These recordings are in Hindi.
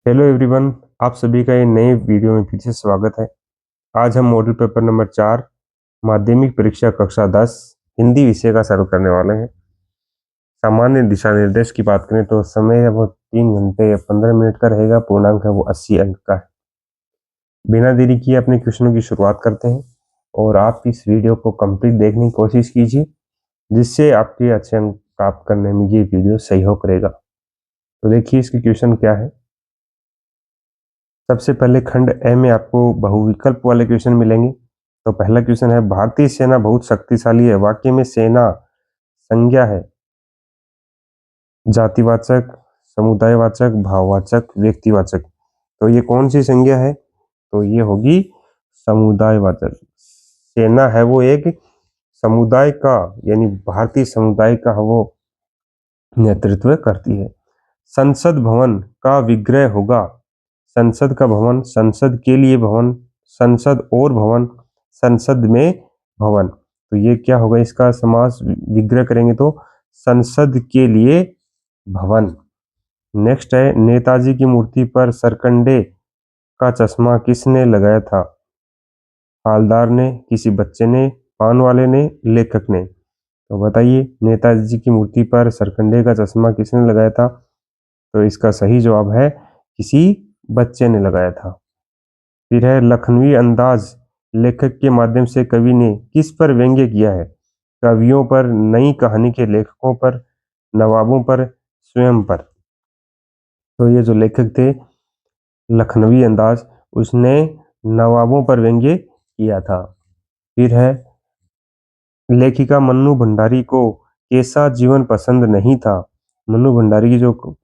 हेलो एवरीवन, आप सभी का ये नए वीडियो में फिर से स्वागत है। आज हम मॉडल पेपर नंबर 4 माध्यमिक परीक्षा कक्षा 10 हिंदी विषय का सॉल्व करने वाले हैं। सामान्य दिशा निर्देश की बात करें तो समय है वो 3 घंटे या 15 मिनट का रहेगा। पूर्णांक है वो 80 अंक का है। बिना देरी किए अपने क्वेश्चनों की शुरुआत करते हैं और आप इस वीडियो को कंप्लीट देखने की कोशिश कीजिए, जिससे आपके अच्छे अंक प्राप्त करने में ये वीडियो सहयोग करेगा। तो देखिए इसके क्वेश्चन क्या है। सबसे पहले खंड ए में आपको बहुविकल्प वाले क्वेश्चन मिलेंगे। तो पहला क्वेश्चन है, भारतीय सेना बहुत शक्तिशाली है। वाक्य में सेना संज्ञा है, जातिवाचक, समुदायवाचक, भाववाचक, व्यक्तिवाचक। तो ये कौन सी संज्ञा है? तो ये होगी समुदायवाचक। सेना है वो एक समुदाय का, यानी भारतीय समुदाय का वो नेतृत्व करती है। संसद भवन का विग्रह होगा। संसद का भवन, संसद के लिए भवन, संसद और भवन, संसद में भवन। तो ये क्या होगा? इसका समास विग्रह करेंगे तो संसद के लिए भवन। नेक्स्ट है, नेताजी की मूर्ति पर सरकंडे का चश्मा किसने लगाया था? हालदार ने, किसी बच्चे ने, पान वाले ने, लेखक ने। तो बताइए, नेताजी की मूर्ति पर सरकंडे का चश्मा किसने लगाया था? तो इसका सही जवाब है किसी बच्चे ने लगाया था। फिर है, लखनवी अंदाज लेखक के माध्यम से कवि ने किस पर व्यंग्य किया है? कवियों पर, नई कहानी के लेखकों पर, नवाबों पर, स्वयं पर। तो ये जो लेखक थे लखनवी अंदाज, उसने नवाबों पर व्यंग्य किया था। फिर है, लेखिका मन्नू भंडारी को कैसा जीवन पसंद नहीं था? मन्नू भंडारी की जो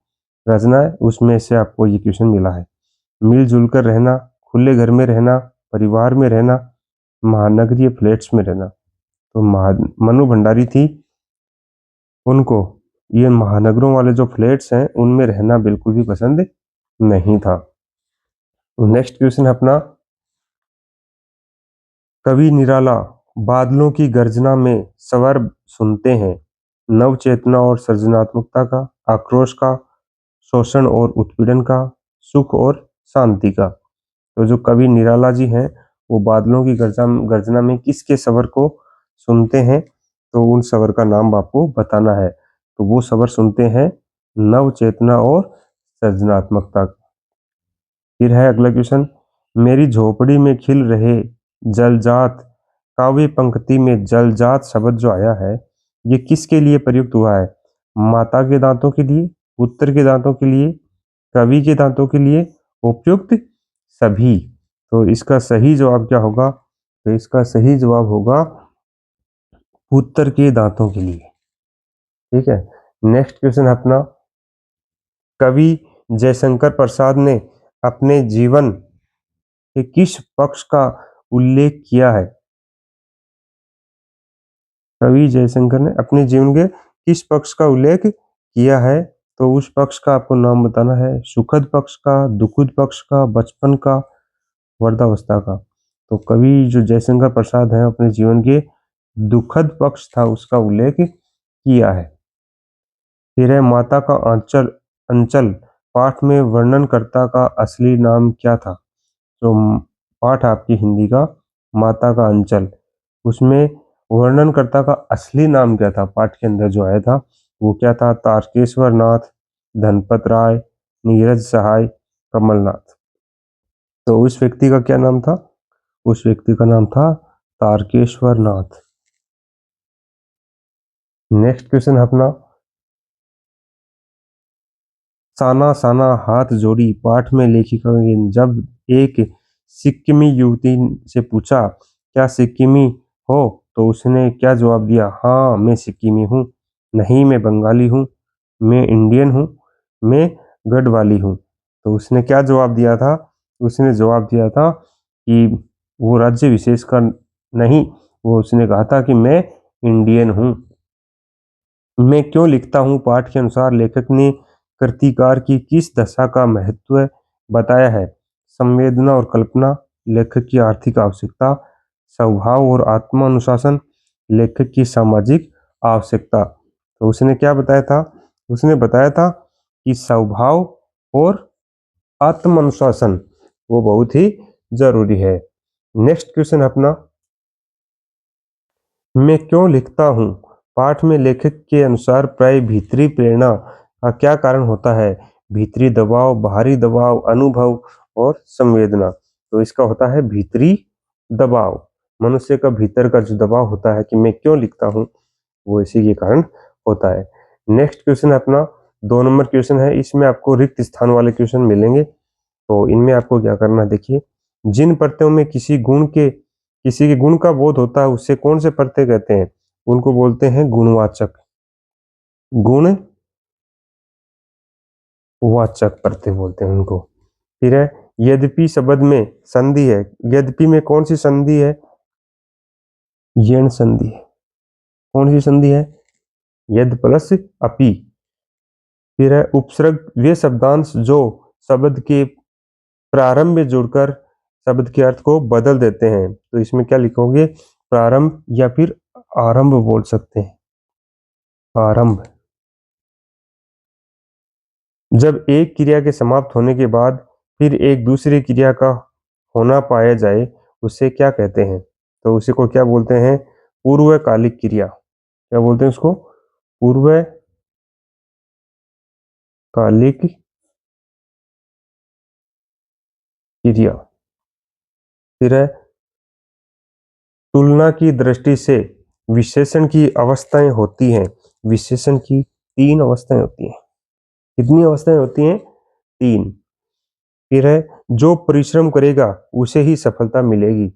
रचना है उसमें से आपको ये क्वेश्चन मिला है। मिलजुल कर रहना, खुले घर में रहना, परिवार में रहना, महानगरीय फ्लैट्स में रहना। तो मन्नू भंडारी थी, उनको ये महानगरों वाले जो फ्लैट्स हैं उनमें रहना बिल्कुल भी पसंद नहीं था। नेक्स्ट क्वेश्चन है अपना, कवि निराला बादलों की गर्जना में स्वर सुनते हैं। नव चेतना और सृजनात्मकता का, आक्रोश का, शोषण और उत्पीड़न का, सुख और शांति का। तो जो कवि निराला जी हैं वो बादलों की गर्जना में किसके स्वर को सुनते हैं? तो उन स्वर का नाम आपको बताना है। तो वो स्वर सुनते हैं नव चेतना और सृजनात्मकता। फिर है अगला क्वेश्चन, मेरी झोपड़ी में खिल रहे जलजात काव्य पंक्ति में जलजात शब्द जो आया है ये किसके लिए प्रयुक्त हुआ है? माता के दांतों के लिए, पुत्र के दांतों के लिए, कवि के दांतों के लिए, उपयुक्त सभी। तो इसका सही जवाब क्या होगा? तो इसका सही जवाब होगा पुत्र के दांतों के लिए। ठीक है। नेक्स्ट क्वेश्चन अपना, कवि जयशंकर प्रसाद ने अपने जीवन के किस पक्ष का उल्लेख किया है? कवि जयशंकर ने अपने जीवन के किस पक्ष का उल्लेख किया है? तो उस पक्ष का आपको नाम बताना है। सुखद पक्ष का, दुखद पक्ष का, बचपन का, वृद्धावस्था का। तो कवि जो जयशंकर प्रसाद हैं अपने जीवन के दुखद पक्ष था उसका उल्लेख किया है। फिर है, माता का अंचल अंचल पाठ में वर्णनकर्ता का असली नाम क्या था? जो पाठ आपकी हिंदी का माता का अंचल, उसमें वर्णनकर्ता का असली नाम क्या था? पाठ के अंदर जो आया था वो क्या था? तारकेश्वर नाथ, धनपत राय, नीरज सहाय, कमलनाथ। तो उस व्यक्ति का क्या नाम था? उस व्यक्ति का नाम था तारकेश्वर नाथ। नेक्स्ट क्वेश्चन अपना, साना साना हाथ जोड़ी पाठ में लेखिका ने जब एक सिक्किमी युवती से पूछा, क्या सिक्किमी हो? तो उसने क्या जवाब दिया? हाँ मैं सिक्किमी हूँ, नहीं मैं बंगाली हूँ, मैं इंडियन हूँ, मैं गढ़वाली हूँ। तो उसने क्या जवाब दिया था? उसने जवाब दिया था कि वो राज्य विशेष का नहीं, वो उसने कहा था कि मैं इंडियन हूँ। मैं क्यों लिखता हूँ पाठ के अनुसार लेखक ने कृतिकार की किस दशा का महत्व बताया है? संवेदना और कल्पना, लेखक की आर्थिक आवश्यकता, स्वभाव और आत्मानुशासन, लेखक की सामाजिक आवश्यकता। तो उसने क्या बताया था? उसने बताया था कि स्वभाव और आत्म अनुशासन वो बहुत ही जरूरी है। नेक्स्ट क्वेश्चन अपना, मैं क्यों लिखता हूँ? पाठ में लेखक के अनुसार प्राय भीतरी प्रेरणा का क्या कारण होता है? भीतरी दबाव, बाहरी दबाव, अनुभव और संवेदना। तो इसका होता है भीतरी दबाव। मनुष्य का भीतर का जो दबाव होता है कि मैं क्यों लिखता हूँ, वो इसी के कारण होता है। नेक्स्ट क्वेश्चन अपना 2 नंबर क्वेश्चन है। इसमें आपको रिक्त स्थान वाले क्वेश्चन मिलेंगे। तो इनमें आपको क्या करना है, देखिए, जिन प्रत्ययों में किसी के गुण का बोध होता है उसे कौन से प्रत्यय कहते हैं? उनको बोलते हैं गुणवाचक। गुणवाचक प्रत्यय बोलते हैं उनको। फिर है यद्यपि शब्द में संधि है। यद्यपि में कौन सी संधि है? यण संधि है। कौन सी संधि है? यद प्लस अपि। फिर है उपसर्ग वे शब्दांश जो शब्द के प्रारंभ में जुड़कर शब्द के अर्थ को बदल देते हैं। तो इसमें क्या लिखोगे? प्रारंभ या फिर आरंभ बोल सकते हैं। आरंभ। जब एक क्रिया के समाप्त होने के बाद फिर एक दूसरी क्रिया का होना पाया जाए उसे क्या कहते हैं? तो उसी को क्या बोलते हैं? पूर्वकालिक क्रिया। क्या बोलते हैं उसको? पूर्वकालिक क्रिया। फिर है तुलना की दृष्टि से विशेषण की अवस्थाएं होती हैं। विशेषण की 3 अवस्थाएं होती हैं। कितनी अवस्थाएं होती हैं? 3। फिर है जो परिश्रम करेगा उसे ही सफलता मिलेगी।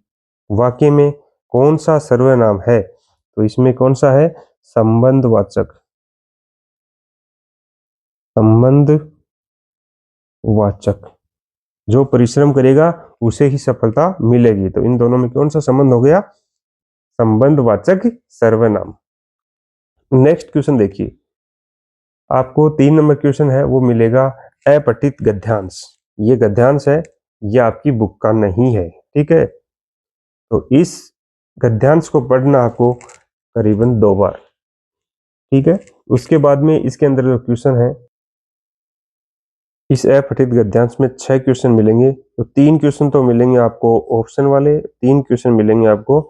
वाक्य में कौन सा सर्वनाम है? तो इसमें कौन सा है? संबंधवाचक। संबंधवाचक। जो परिश्रम करेगा उसे ही सफलता मिलेगी। तो इन दोनों में कौन सा संबंध हो गया? संबंधवाचक सर्वनाम। नेक्स्ट क्वेश्चन देखिए, आपको 3 नंबर क्वेश्चन है वो मिलेगा अपठित गद्यांश। ये गद्यांश है, ये आपकी बुक का नहीं है, ठीक है। तो इस गद्यांश को पढ़ना आपको करीबन 2 बार, ठीक है। उसके बाद में इसके अंदर जो क्वेश्चन है, इस अपठित गद्यांश में 6 क्वेश्चन मिलेंगे। तो 3 क्वेश्चन तो मिलेंगे आपको ऑप्शन वाले, 3 क्वेश्चन मिलेंगे आपको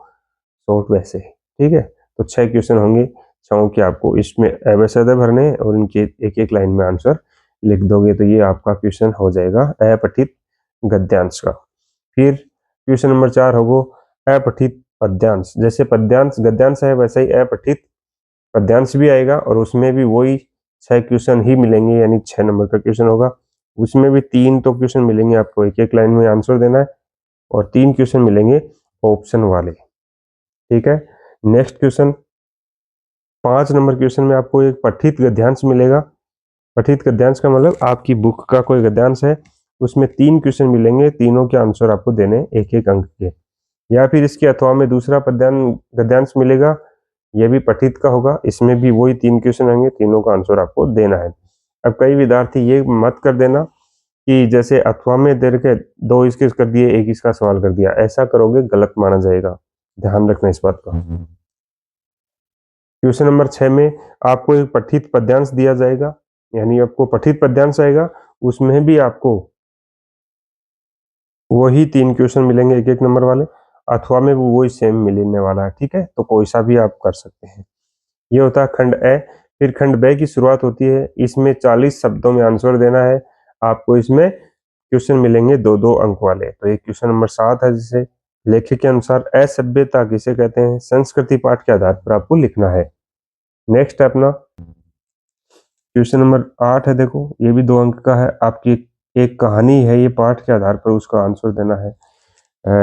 शॉर्ट वैसे, ठीक है। तो 6 क्वेश्चन होंगे, 6 के आपको इसमें एबेसैडर भरने हैं और इनके एक एक लाइन में आंसर लिख दोगे तो ये आपका क्वेश्चन हो जाएगा अपठित गद्यांश का। फिर क्वेश्चन नंबर 4 होगा अपठित पद्यांश। जैसे पद्यांश गद्यांश है वैसे ही अपठित पद्यांश भी आएगा और उसमें भी वही 6 क्वेश्चन ही मिलेंगे, यानी 6 नंबर का क्वेश्चन होगा। उसमें भी 3 तो क्वेश्चन मिलेंगे आपको, एक एक लाइन में आंसर देना है और 3 क्वेश्चन मिलेंगे ऑप्शन वाले, ठीक है। नेक्स्ट क्वेश्चन 5 नंबर क्वेश्चन में आपको एक पठित गद्यांश मिलेगा। पठित गद्यांश का मतलब आपकी बुक का कोई गद्यांश है, उसमें 3 क्वेश्चन मिलेंगे, तीनों के आंसर आपको देने एक एक अंक के। या फिर इसके अथवा में दूसरा गद्यांश मिलेगा, यह भी पठित का होगा, इसमें भी वही 3 क्वेश्चन होंगे, तीनों का आंसर आपको देना है। अब कई विद्यार्थी ये मत कर देना कि जैसे अथवा में दे के 2 इसके कर दिए, 1 इसका सवाल कर दिया, ऐसा करोगे गलत माना जाएगा, ध्यान रखना इस बात का। क्वेश्चन नंबर 6 में आपको एक पठित पद्यांश दिया जाएगा, यानी आपको पठित पद्यांश आएगा, उसमें भी आपको वही 3 क्वेश्चन मिलेंगे एक एक नंबर वाले, अथवा में वो वही सेम मिलने वाला है, ठीक है। तो कोई सा भी आप कर सकते हैं। ये होता है खंड ए। फिर खंड बे की शुरुआत होती है, इसमें 40 शब्दों में आंसर देना है आपको। इसमें क्वेश्चन मिलेंगे 2-2 अंक वाले। तो ये क्वेश्चन नंबर 7 है, जिसे लेखक के अनुसार असभ्यता किसे कहते हैं? संस्कृति पाठ के आधार पर आपको लिखना है। नेक्स्ट है अपना क्वेश्चन नंबर 8 है, देखो ये भी 2 अंक का है। आपकी एक कहानी है, ये पाठ के आधार पर उसका आंसर देना है।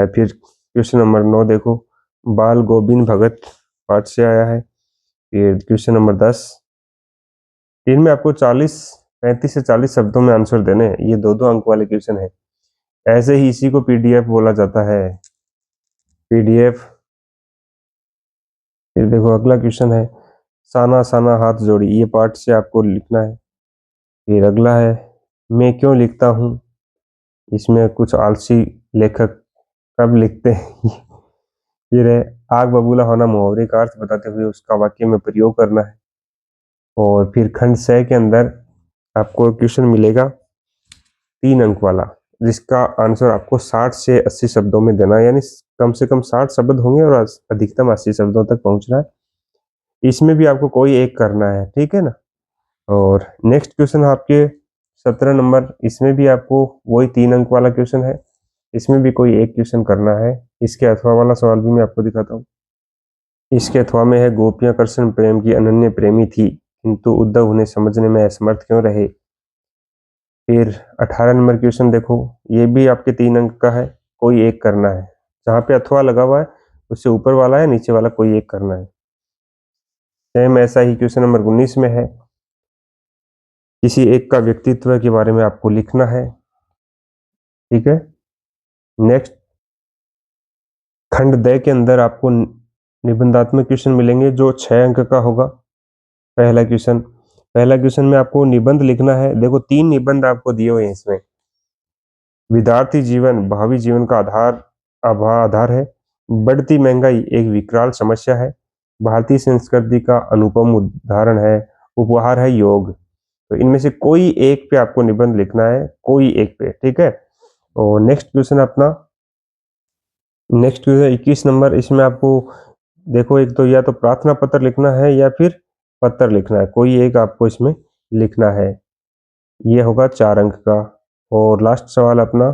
फिर क्वेश्चन नंबर 9 देखो, बाल गोविंद भगत पाठ से आया है। फिर क्वेश्चन नंबर 10, इनमें आपको 35 से 40 शब्दों में आंसर देने हैं। ये 2-2 अंक वाले क्वेश्चन है। ऐसे ही इसी को पीडीएफ बोला जाता है, पीडीएफ। फिर देखो अगला क्वेश्चन है, साना साना हाथ जोड़ी, ये पाठ से आपको लिखना है। फिर अगला है, मैं क्यों लिखता हूँ, इसमें कुछ आलसी लेखक कब लिखते हैं। फिर है आग बबूला होना, मुहावरे का अर्थ बताते हुए उसका वाक्य में प्रयोग करना है। और फिर खंड 6 के अंदर आपको क्वेश्चन मिलेगा, 3 अंक वाला, जिसका आंसर आपको 60 से 80 शब्दों में देना है, यानी कम से कम 60 शब्द होंगे और अधिकतम 80 शब्दों तक पहुंचना है। इसमें भी आपको कोई एक करना है, ठीक है ना। और नेक्स्ट क्वेश्चन आपके 17 नंबर, इसमें भी आपको वही 3 अंक वाला क्वेश्चन है, इसमें भी कोई एक क्वेश्चन करना है। इसके अथवा वाला सवाल भी मैं आपको दिखाता हूँ। इसके अथवा में है, गोपियां कृष्ण प्रेम की अनन्य प्रेमी थी, किंतु उद्धव उन्हें समझने में असमर्थ क्यों रहे। फिर 18 नंबर क्वेश्चन देखो, ये भी आपके 3 अंक का है, कोई एक करना है। जहाँ पे अथवा लगा हुआ है उससे ऊपर वाला या नीचे वाला कोई एक करना है। सेम ऐसा ही क्वेश्चन नंबर 19 में है, किसी एक का व्यक्तित्व के बारे में आपको लिखना है, ठीक है। नेक्स्ट, खंड द के अंदर आपको निबंधात्मक क्वेश्चन मिलेंगे जो 6 अंक का होगा। पहला क्वेश्चन में आपको निबंध लिखना है। देखो 3 निबंध आपको दिए हुए हैं इसमें। विद्यार्थी जीवन भावी जीवन का आधार है। बढ़ती महंगाई एक विकराल समस्या है। भारतीय संस्कृति का अनुपम उदाहरण है। उपहार है योग। तो इनमें से कोई एक पे आपको निबंध लिखना है, कोई एक पे, ठीक है। और नेक्स्ट क्वेश्चन 21 नंबर, इसमें आपको देखो, एक तो या तो प्रार्थना पत्र लिखना है या फिर पत्र लिखना है, कोई एक आपको इसमें लिखना है। ये होगा 4 अंक का। और लास्ट सवाल अपना,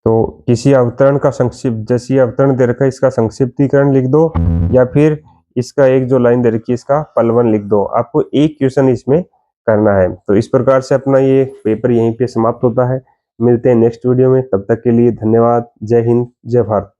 तो किसी अवतरण का संक्षिप्त, जैसे ये अवतरण दे रखा है इसका संक्षिप्तीकरण लिख दो, या फिर इसका एक जो लाइन दे रखी है इसका पलवन लिख दो। आपको एक क्वेश्चन इसमें करना है। तो इस प्रकार से अपना ये पेपर यहीं पे समाप्त होता है। मिलते हैं नेक्स्ट वीडियो में, तब तक के लिए धन्यवाद। जय हिंद, जय भारत।